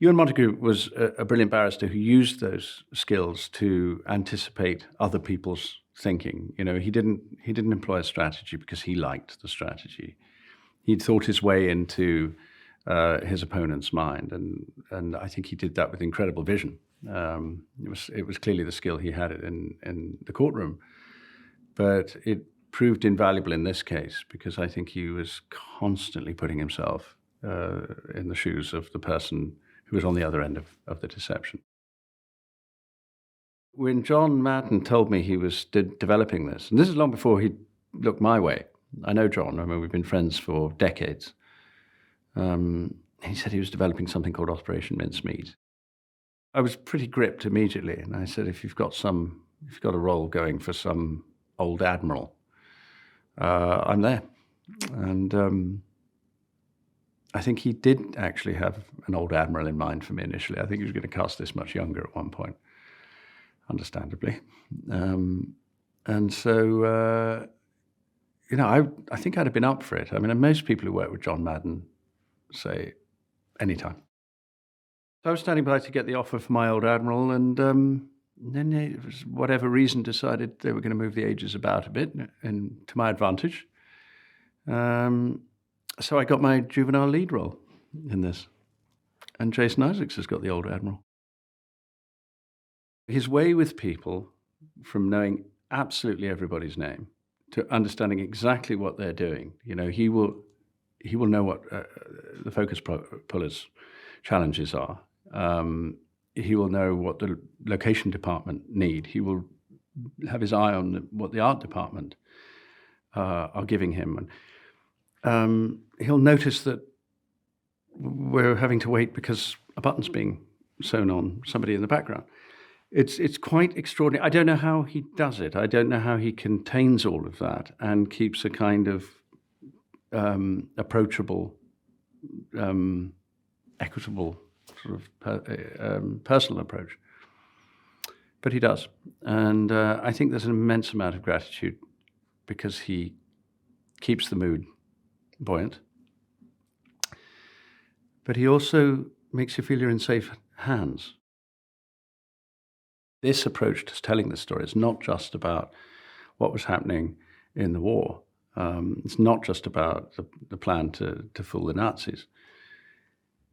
Ewan Montagu was a brilliant barrister who used those skills to anticipate other people's thinking. You know, he didn't employ a strategy because he liked the strategy. He'd thought his way into his opponent's mind, and I think he did that with incredible vision. It was clearly the skill he had in the courtroom, but it proved invaluable in this case because I think he was constantly putting himself in the shoes of the person who was on the other end of the deception. When John Madden told me he was developing this, and this is long before he looked my way. I know John, I mean, we've been friends for decades. He said he was developing something called Operation Mincemeat. I was pretty gripped immediately, and I said, if you've got a role going for some old admiral, I'm there. And I think he did actually have an old admiral in mind for me initially. I think he was going to cast this much younger at one point, understandably. And so, you know, I think I'd have been up for it. I mean, most people who work with John Madden say anytime. So I was standing by to get the offer for my old admiral, and then they, for whatever reason, decided they were going to move the ages about a bit, and to my advantage. So I got my juvenile lead role in this, and Jason Isaacs has got the old admiral. His way with people, from knowing absolutely everybody's name to understanding exactly what they're doing, you know, he will know what the focus pullers' challenges are. He will know what the location department need. He will have his eye on what the art department are giving him. And he'll notice that we're having to wait because a button's being sewn on somebody in the background. It's quite extraordinary. I don't know how he does it. I don't know how he contains all of that and keeps a kind of approachable, equitable sort of personal approach. But he does. And I think there's an immense amount of gratitude because he keeps the mood buoyant. But he also makes you feel you're in safe hands. This approach to telling the story is not just about what was happening in the war. It's not just about the plan to fool the Nazis.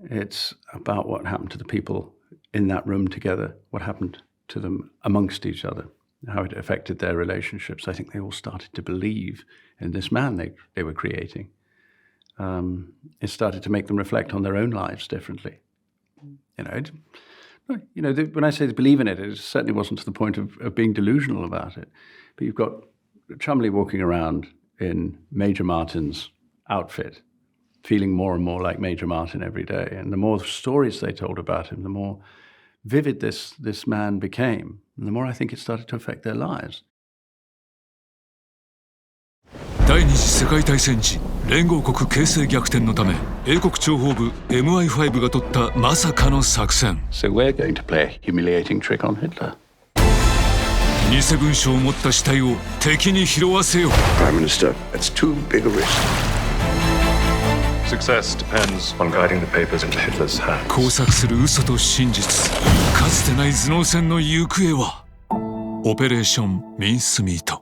It's about what happened to the people in that room together, what happened to them amongst each other, how it affected their relationships. I think they all started to believe in this man they were creating. It started to make them reflect on their own lives differently. When I say they believe in it, it certainly wasn't to the point of being delusional about it. But you've got Chumley walking around in Major Martin's outfit, feeling more and more like Major Martin every day. And the more stories they told about him, the more vivid this man became, and the more I think it started to affect their lives. 第二次世界大戦時、連合国形勢逆転のため、英国諜報部 MI5 が取ったまさかの作戦。So we're going to play a humiliating trick on Hitler. 偽文書を持った死体を敵に拾わせよう。Prime Minister, that's too big a risk. Success depends on guiding the papers into Hitler's hands. 交錯する嘘と真実、かつてない頭脳戦の行方は。オペレーションミンスミート。